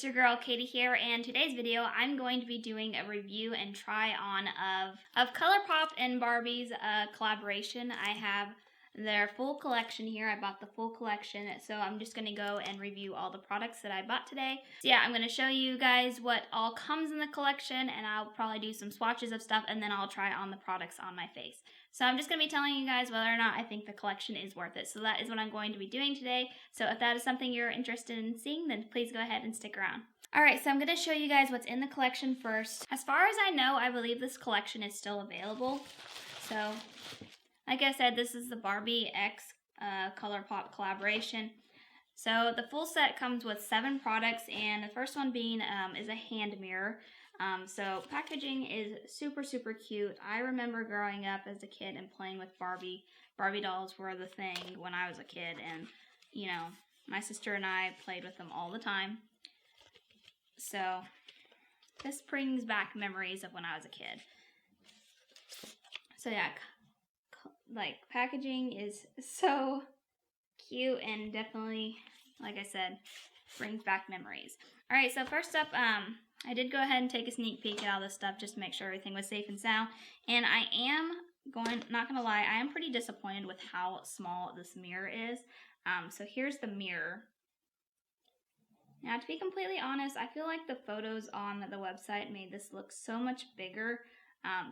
it's your girl Katie here, and today's video I'm going to be doing a review and try on of Colourpop and Barbie's collaboration. I have their full collection here. I bought the full collection, so I'm just going to go and review all the products that I bought today. So yeah, I'm going to show you guys what all comes in the collection, and I'll probably do some swatches of stuff, and then I'll try on the products on my face. So I'm just going to be telling you guys whether or not I think the collection is worth it. So that is what I'm going to be doing today. So if that is something you're interested in seeing, then please go ahead and stick around. Alright, so I'm going to show you guys what's in the collection first. As far as I know, I believe this collection is still available. So, like I said, this is the Barbie X Colourpop collaboration. So the full set comes with 7 products, and the first one being is a hand mirror. So packaging is super cute. I remember growing up as a kid and playing with Barbie. Barbie dolls were the thing when I was a kid, and you know, my sister and I played with them all the time. So this brings back memories of when I was a kid. So yeah, like packaging is so cute and definitely, like I said, brings back memories. Alright, so first up, I did go ahead and take a sneak peek at all this stuff just to make sure everything was safe and sound. And I am not gonna lie, I am pretty disappointed with how small this mirror is. So here's the mirror. Now, to be completely honest, I feel like the photos on the website made this look so much bigger.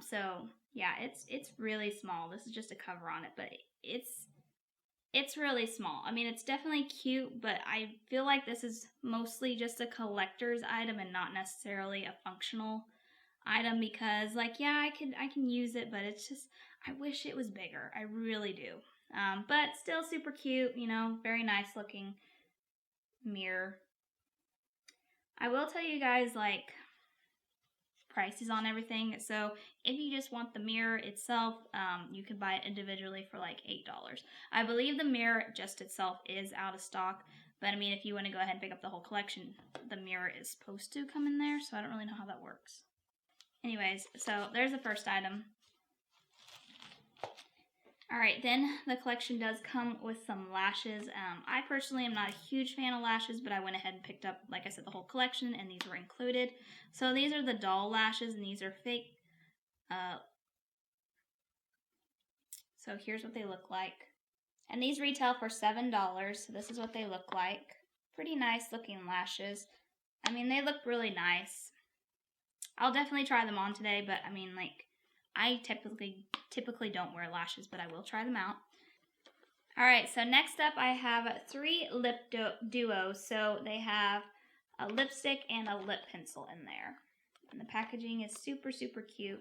So yeah, it's really small. This is just a cover on it, but it's really small. I mean, it's definitely cute, but I feel like this is mostly just a collector's item and not necessarily a functional item, because like, yeah, I can use it, but it's just, I wish it was bigger. I really do. But still super cute, you know, very nice looking mirror. I will tell you guys, like, prices on everything. So if you just want the mirror itself, you can buy it individually for like $8. I believe the mirror just itself is out of stock, but I mean, if you want to go ahead and pick up the whole collection, the mirror is supposed to come in there, so I don't really know how that works. Anyways, so there's the first item. Alright, then the collection does come with some lashes. I personally am not a huge fan of lashes, but I went ahead and picked up, like I said, the whole collection, and these were included. So these are the doll lashes, and these are fake. So here's what they look like. And these retail for $7, so this is what they look like. Pretty nice looking lashes. I mean, they look really nice. I'll definitely try them on today, but I mean, like, I typically don't wear lashes, but I will try them out. Alright, so next up I have 3 lip duos. So they have a lipstick and a lip pencil in there. And the packaging is super cute.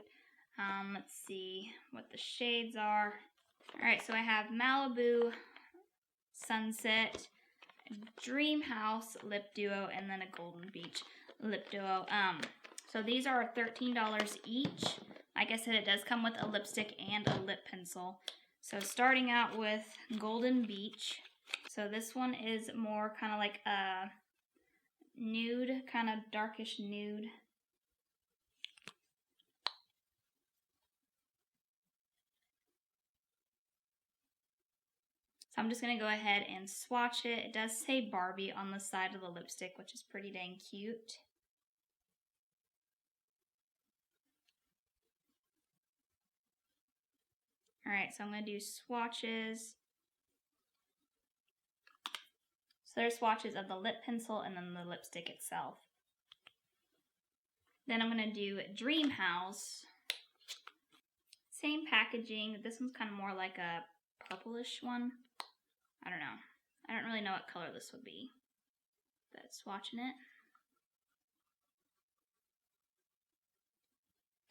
Let's see what the shades are. Alright, so I have Malibu Sunset, Dreamhouse lip duo, and then a Golden Beach lip duo. So these are $13 each. Like I said, it does come with a lipstick and a lip pencil. So starting out with Golden Beach. So this one is more kind of like a nude, kind of darkish nude. So I'm just going to go ahead and swatch it. It does say Barbie on the side of the lipstick, which is pretty dang cute. Alright, so I'm going to do swatches. So there's swatches of the lip pencil and then the lipstick itself. Then I'm going to do Dreamhouse. Same packaging. This one's kind of more like a purplish one. I don't know. I don't really know what color this would be. But swatching it.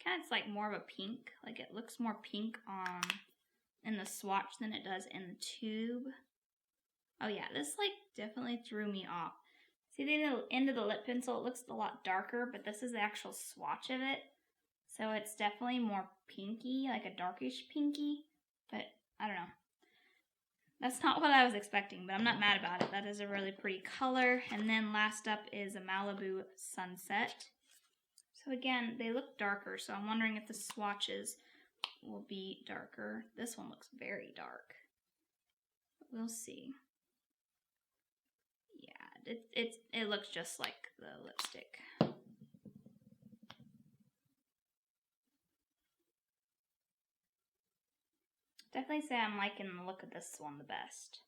Kind of, it's like more of a pink. Like it looks more pink in the swatch than it does in the tube. Oh yeah, this like definitely threw me off. See the end of the lip pencil, it looks a lot darker, but this is the actual swatch of it. So it's definitely more pinky, like a darkish pinky, but I don't know. That's not what I was expecting, but I'm not mad about it. That is a really pretty color. And then last up is a Malibu Sunset. So again, they look darker, so I'm wondering if the swatches will be darker. This one looks very dark. We'll see. Yeah, it looks just like the lipstick. Definitely say I'm liking the look of this one the best.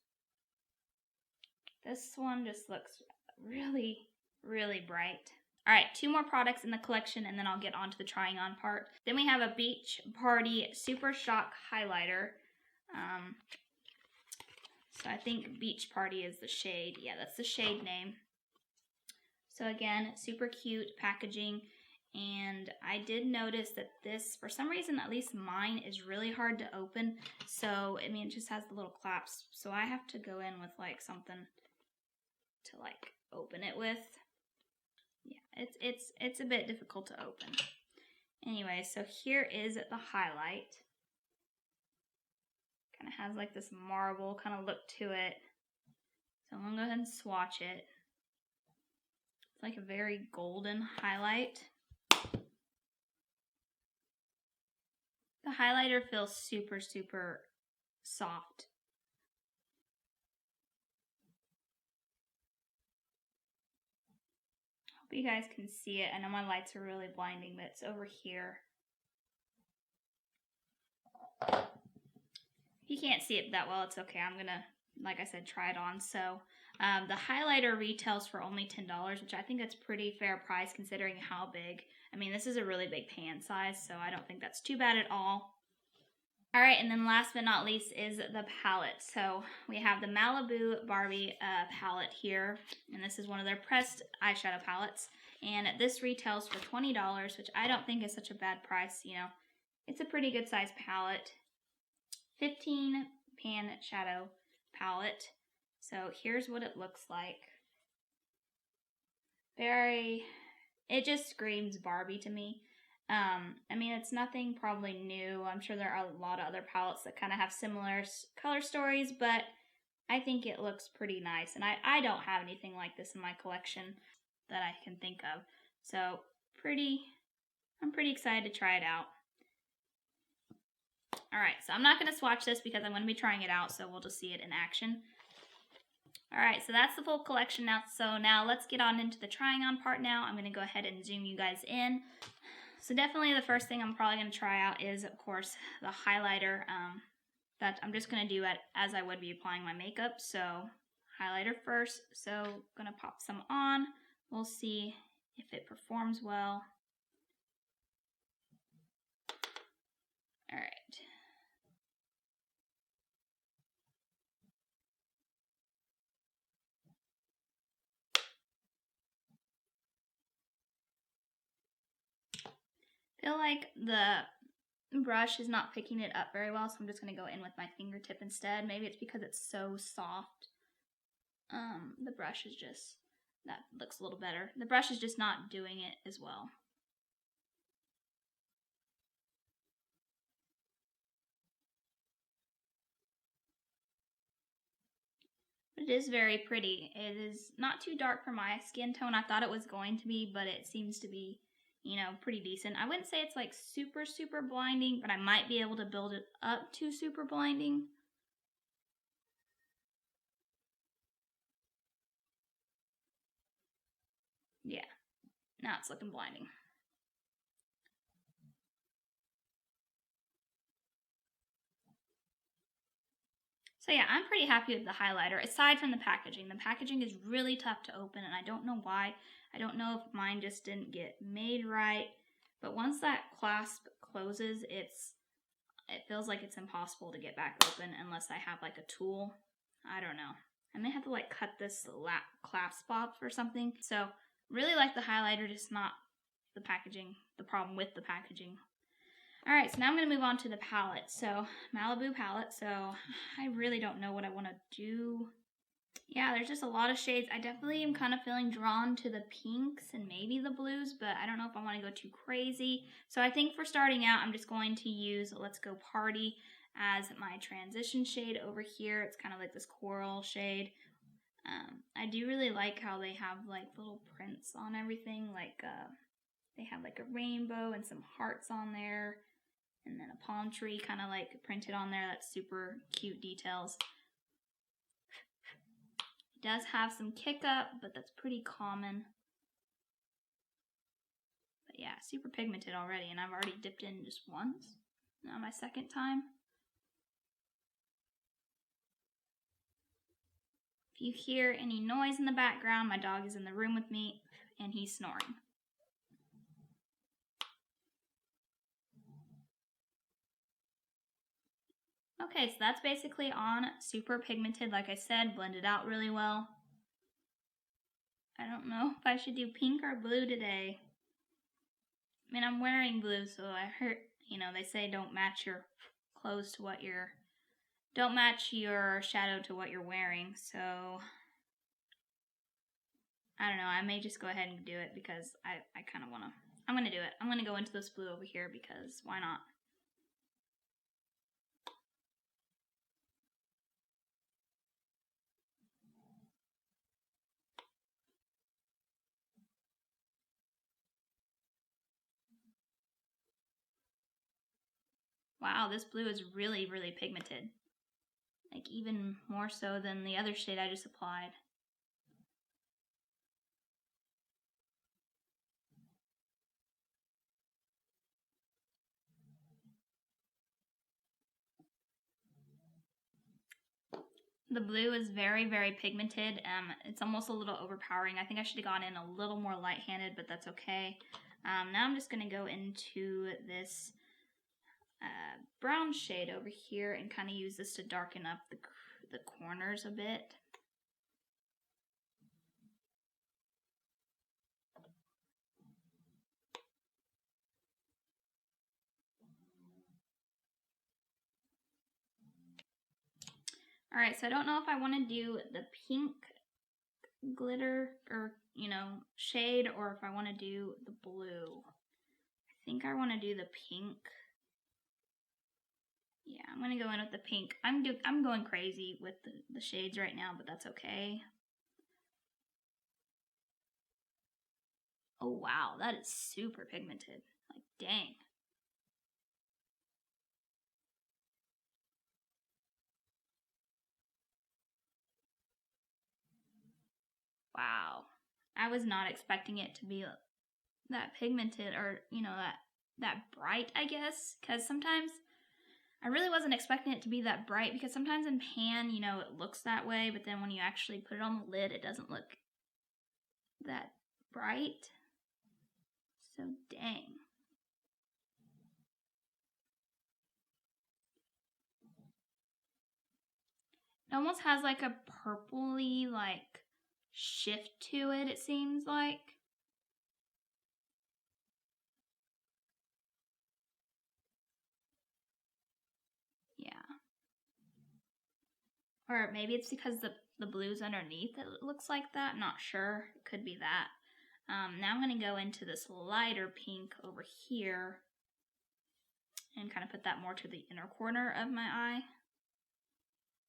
This one just looks really, really bright. All right, 2 more products in the collection, and then I'll get on to the trying on part. Then we have a Beach Party Super Shock Highlighter. So I think Beach Party is the shade. Yeah, that's the shade name. So again, super cute packaging. And I did notice that this, for some reason, at least mine, is really hard to open. So, I mean, it just has the little clasps. So I have to go in with like something to like open it with. Yeah, it's a bit difficult to open. Anyway, so here is the highlight. Kind of has like this marble kind of look to it. So I'm going to go ahead and swatch it. It's like a very golden highlight. The highlighter feels super, super soft. Hope you guys can see it. I know my lights are really blinding, but it's over here. If you can't see it that well, it's okay. I'm gonna, like I said, try it on. So the highlighter retails for only $10, which I think that's pretty fair price considering how big. I mean, this is a really big pan size, so I don't think that's too bad at all. All right, and then last but not least is the palette. So we have the Malibu Barbie palette here, and this is one of their pressed eyeshadow palettes. And this retails for $20, which I don't think is such a bad price. You know, it's a pretty good size palette. 15 pan shadow palette. So here's what it looks like. It just screams Barbie to me. I mean, it's nothing probably new. I'm sure there are a lot of other palettes that kind of have similar color stories, but I think it looks pretty nice. And I don't have anything like this in my collection that I can think of. So I'm pretty excited to try it out. All right, so I'm not going to swatch this because I'm going to be trying it out, so we'll just see it in action. All right, so that's the full collection now. So now let's get on into the trying on part now. I'm going to go ahead and zoom you guys in. So definitely the first thing I'm probably going to try out is, of course, the highlighter that I'm just going to do it as I would be applying my makeup. So highlighter first. So I'm going to pop some on. We'll see if it performs well. All right. I feel like the brush is not picking it up very well, so I'm just going to go in with my fingertip instead. Maybe it's because it's so soft. The brush is just, that looks a little better. The brush is just not doing it as well. But it is very pretty. It is not too dark for my skin tone. I thought it was going to be, but it seems to be, you know, pretty decent. I wouldn't say it's like super, super blinding, but I might be able to build it up to super blinding. Yeah, now it's looking blinding. So yeah, I'm pretty happy with the highlighter, aside from the packaging. The packaging is really tough to open, and I don't know why. I don't know if mine just didn't get made right, but once that clasp closes, it feels like it's impossible to get back open unless I have like a tool. I don't know. I may have to like cut this clasp off or something. So really like the highlighter, just not the packaging, the problem with the packaging. All right, so now I'm going to move on to the palette. So Malibu palette. So I really don't know what I want to do. Yeah, there's just a lot of shades. I definitely am kind of feeling drawn to the pinks and maybe the blues, but I don't know if I want to go too crazy. So I think for starting out, I'm just going to use Let's Go Party as my transition shade over here. It's kind of like this coral shade. I do really like how they have like little prints on everything. Like they have like a rainbow and some hearts on there. And then a palm tree kind of like printed on there. That's super cute details. does have some kick up, but that's pretty common. But yeah, super pigmented already, and I've already dipped in just once. Now my second time. If you hear any noise in the background, my dog is in the room with me, and he's snoring. Okay, so that's basically on super pigmented. Like I said, blended out really well. I don't know if I should do pink or blue today. I mean, I'm wearing blue, so I heard, you know, they say don't match your clothes to what you're, don't match your shadow to what you're wearing, so I don't know, I may just go ahead and do it because I kind of want to, I'm going to do it. I'm going to go into this blue over here because why not? Wow, this blue is really, really pigmented. Like even more so than the other shade I just applied. The blue is very, very pigmented. It's almost a little overpowering. I think I should have gone in a little more light-handed, but that's okay. Now I'm just going to go into this brown shade over here and kind of use this to darken up the corners a bit. Alright, so I don't know if I want to do the pink glitter or, you know, shade or if I want to do the blue. I think I want to do the pink. Yeah, I'm going to go in with the pink. I'm going crazy with the shades right now, but that's okay. Oh wow, that is super pigmented. Like, dang. Wow. I was not expecting it to be that pigmented or, you know, that bright, I guess. Because sometimes I really wasn't expecting it to be that bright because sometimes in pan, you know, it looks that way. But then when you actually put it on the lid, it doesn't look that bright. So dang. It almost has like a purpley, like, shift to it, it seems like. Yeah. Or maybe it's because the blue's underneath that it looks like that. Not sure. It could be that. Now I'm going to go into this lighter pink over here and kind of put that more to the inner corner of my eye.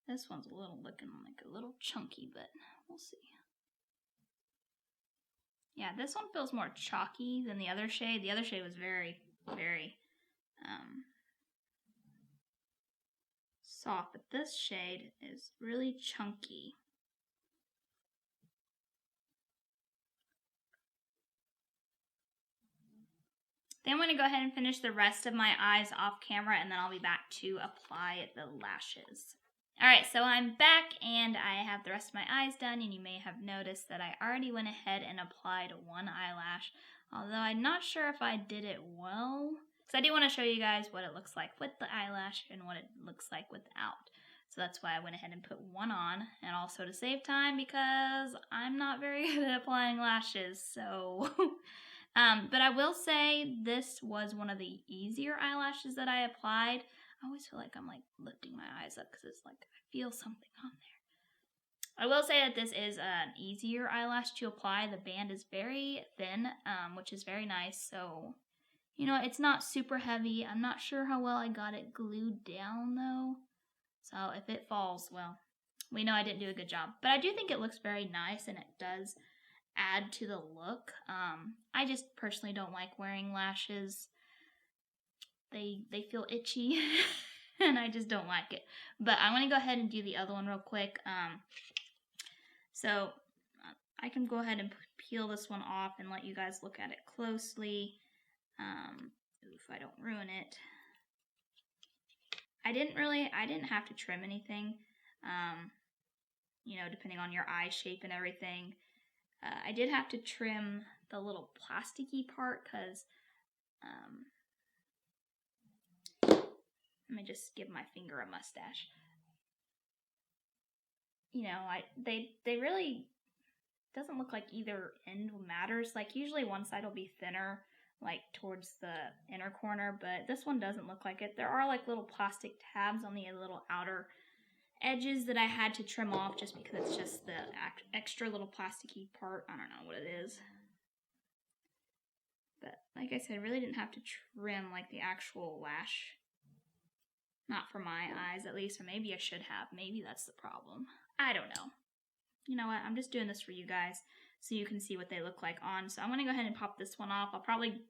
This one's a little looking like a little chunky, but we'll see. Yeah, this one feels more chalky than the other shade. The other shade was very, very soft, but this shade is really chunky. Then I'm going to go ahead and finish the rest of my eyes off camera, and then I'll be back to apply the lashes. Alright, so I'm back, and I have the rest of my eyes done, and you may have noticed that I already went ahead and applied one eyelash, although I'm not sure if I did it well, because I do want to show you guys what it looks like with the eyelash and what it looks like without. So that's why I went ahead and put one on, and also to save time, because I'm not very good at applying lashes, so... but I will say this was one of the easier eyelashes that I applied. I always feel like I'm like lifting my eyes up because it's like I feel something on there. I will say that this is an easier eyelash to apply. The band is very thin, which is very nice. So, you know, it's not super heavy. I'm not sure how well I got it glued down though. So if it falls, well, we know I didn't do a good job. But I do think it looks very nice and it does add to the look. I just personally don't like wearing lashes. They feel itchy and I just don't like it. But I'm going to go ahead and do the other one real quick. So I can go ahead and peel this one off and let you guys look at it closely. If I don't ruin it. I didn't have to trim anything, you know, depending on your eye shape and everything. I did have to trim the little plasticky part because, let me just give my finger a mustache. You know, they really doesn't look like either end matters. Like usually one side will be thinner, like towards the inner corner, but this one doesn't look like it. There are like little plastic tabs on the little outer edges that I had to trim off just because it's just the extra little plasticky part. I don't know what it is. But like I said, I really didn't have to trim like the actual lash. Not for my eyes at least, or maybe I should have. Maybe that's the problem. I don't know. You know what? I'm just doing this for you guys so you can see what they look like on. So I'm going to go ahead and pop this one off. I'll probably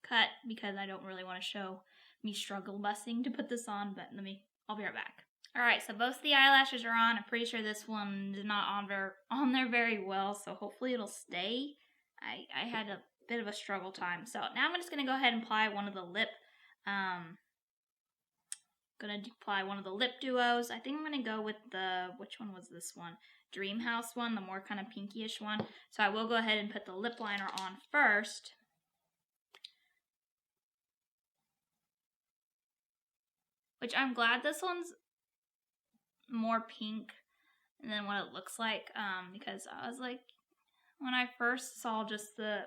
cut because I don't really want to show me struggle busting to put this on, but I'll be right back. Alright, so both the eyelashes are on. I'm pretty sure this one is not on there very well, so hopefully it'll stay. I had a bit of a struggle time. So now I'm just going to go ahead and apply one of the lip apply one of the lip duos. I think I'm going to go with which one was this one? Dreamhouse one, the more kind of pinkyish one. So I will go ahead and put the lip liner on first. Which I'm glad this one's more pink than what it looks like, because I was like, when I first saw just the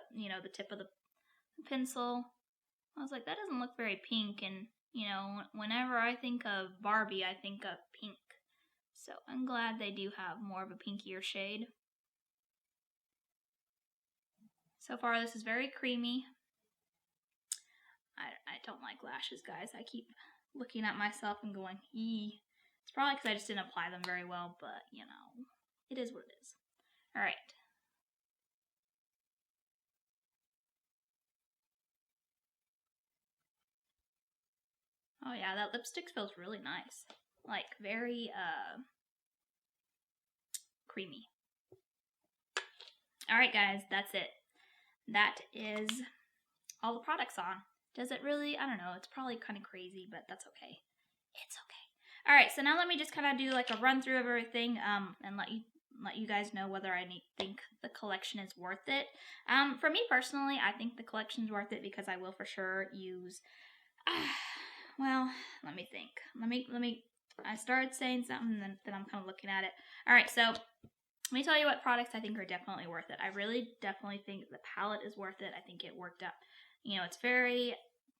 tip of the pencil, I was like, that doesn't look very pink, and you know, whenever I think of Barbie, I think of pink. So I'm glad they do have more of a pinkier shade. So far, this is very creamy. I don't like lashes, guys. I keep looking at myself and going, eee. It's probably because I just didn't apply them very well, but, you know, it is what it is. Alright. Oh yeah, that lipstick feels really nice. Like, very, creamy. Alright guys, that's it. That is all the products on. Does it really? I don't know. It's probably kind of crazy, but that's okay. It's okay. Alright, so now let me just kind of do like a run through of everything, and let you guys know whether I think the collection is worth it. For me personally, I think the collection is worth it because I will for sure use, well, let me think. I started saying something and then I'm kind of looking at it. Alright, so let me tell you what products I think are definitely worth it. I really definitely think the palette is worth it. I think it worked out. You know, it's very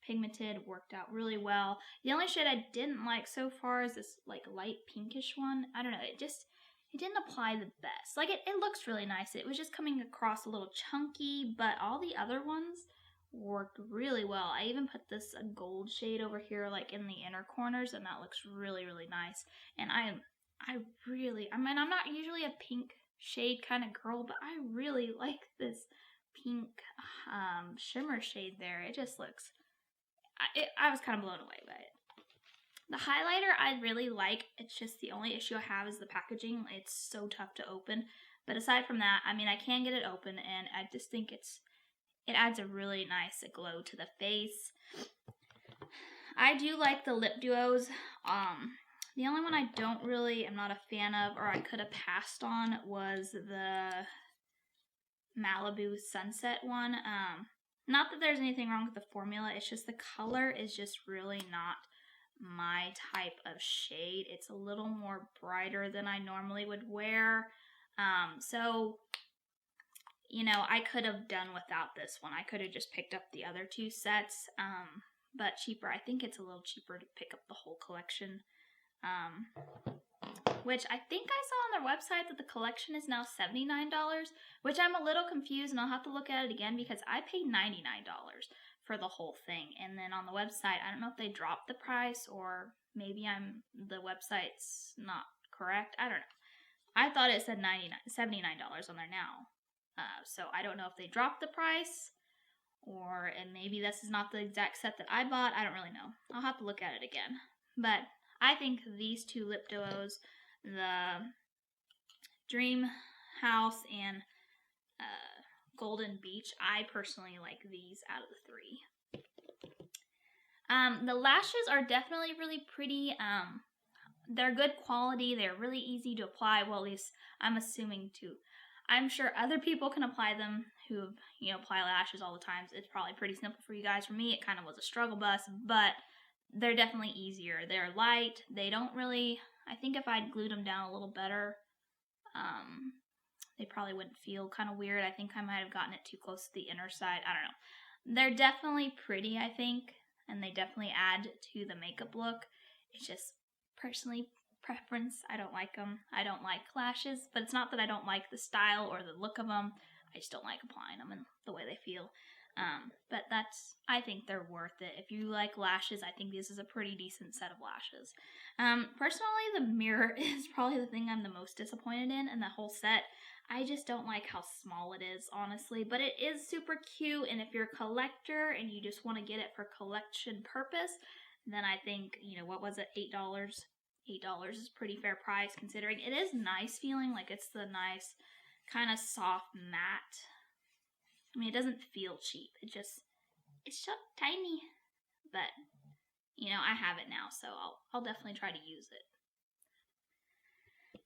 pigmented, worked out really well. The only shade I didn't like so far is this like light pinkish one. I don't know, it didn't apply the best. Like it looks really nice. It was just coming across a little chunky, but all the other ones worked really well. I even put this gold shade over here like in the inner corners, and that looks really, really nice. And I mean, I'm not usually a pink shade kind of girl, but I really like this pink shimmer shade there. It just looks, I was kind of blown away by it. The highlighter I really like. It's just the only issue I have is the packaging. It's so tough to open. But aside from that, I mean, I can get it open, and I just think it adds a really nice glow to the face. I do like the lip duos. The only one I am not a fan of, or I could have passed on, was the Malibu Sunset one. Not that there's anything wrong with the formula, it's just the color is just really not my type of shade. It's a little more brighter than I normally would wear. So, you know, I could have done without this one. I could have just picked up the other two sets, but cheaper. I think it's a little cheaper to pick up the whole collection. Which I think I saw on their website that the collection is now $79, which I'm a little confused, and I'll have to look at it again because I paid $99 for the whole thing. And then on the website, I don't know if they dropped the price, or maybe the website's not correct. I don't know. I thought it said $79 on there now. So I don't know if they dropped the price, and maybe this is not the exact set that I bought. I don't really know. I'll have to look at it again. But I think these two lip duos, the Dreamhouse Dreamhouse and Golden Beach. I personally like these out of the three. The lashes are definitely really pretty. They're good quality. They're really easy to apply. Well, at least I'm assuming to. I'm sure other people can apply them who, apply lashes all the time. It's probably pretty simple for you guys. For me, it kind of was a struggle bus, but they're definitely easier. They're light. They don't really, I think if I'd glued them down a little better, they probably wouldn't feel kind of weird. I think I might have gotten it too close to the inner side. I don't know. They're definitely pretty, I think, and they definitely add to the makeup look. It's just personally preference. I don't like them. I don't like lashes, but it's not that I don't like the style or the look of them. I just don't like applying them and the way they feel. But I think they're worth it. If you like lashes, I think this is a pretty decent set of lashes. Personally, the mirror is probably the thing I'm the most disappointed in the whole set. I just don't like how small it is, honestly, but it is super cute, and if you're a collector and you just want to get it for collection purpose, then I think, what was it, $8? $8 is pretty fair price considering it is nice feeling, like it's the nice kind of soft matte. I mean, it doesn't feel cheap. It's just tiny, but I have it now, so I'll definitely try to use it.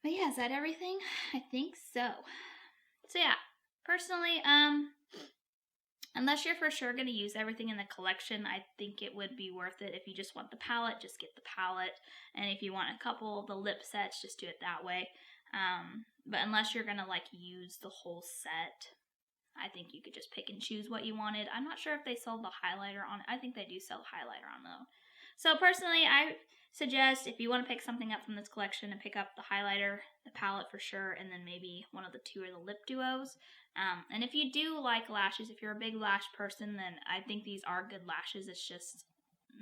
But yeah, is that everything? I think so. So yeah, personally, unless you're for sure going to use everything in the collection, I think it would be worth it. If you just want the palette, just get the palette. And if you want a couple of the lip sets, just do it that way. But unless you're going to use the whole set, I think you could just pick and choose what you wanted. I'm not sure if they sell the highlighter on it. I think they do sell highlighter on though. So personally, I suggest if you want to pick something up from this collection, to pick up the highlighter, the palette for sure, and then maybe one of the two or the lip duos. And if you do like lashes, if you're a big lash person, then I think these are good lashes. It's just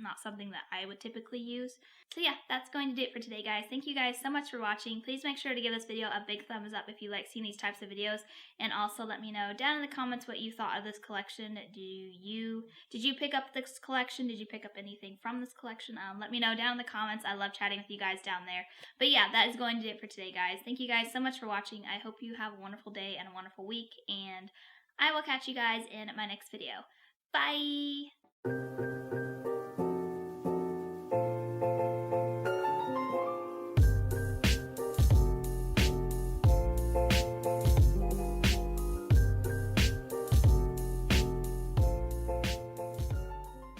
not something that I would typically use. So yeah, that's going to do it for today, guys. Thank you guys so much for watching. Please make sure to give this video a big thumbs up if you like seeing these types of videos, and also let me know down in the comments what you thought of this collection. Did you pick up this collection? Did you pick up anything from this collection? Let me know down in the comments. I love chatting with you guys down there. But yeah, that is going to do it for today, guys. Thank you guys so much for watching. I hope you have a wonderful day and a wonderful week, and I will catch you guys in my next video. Bye!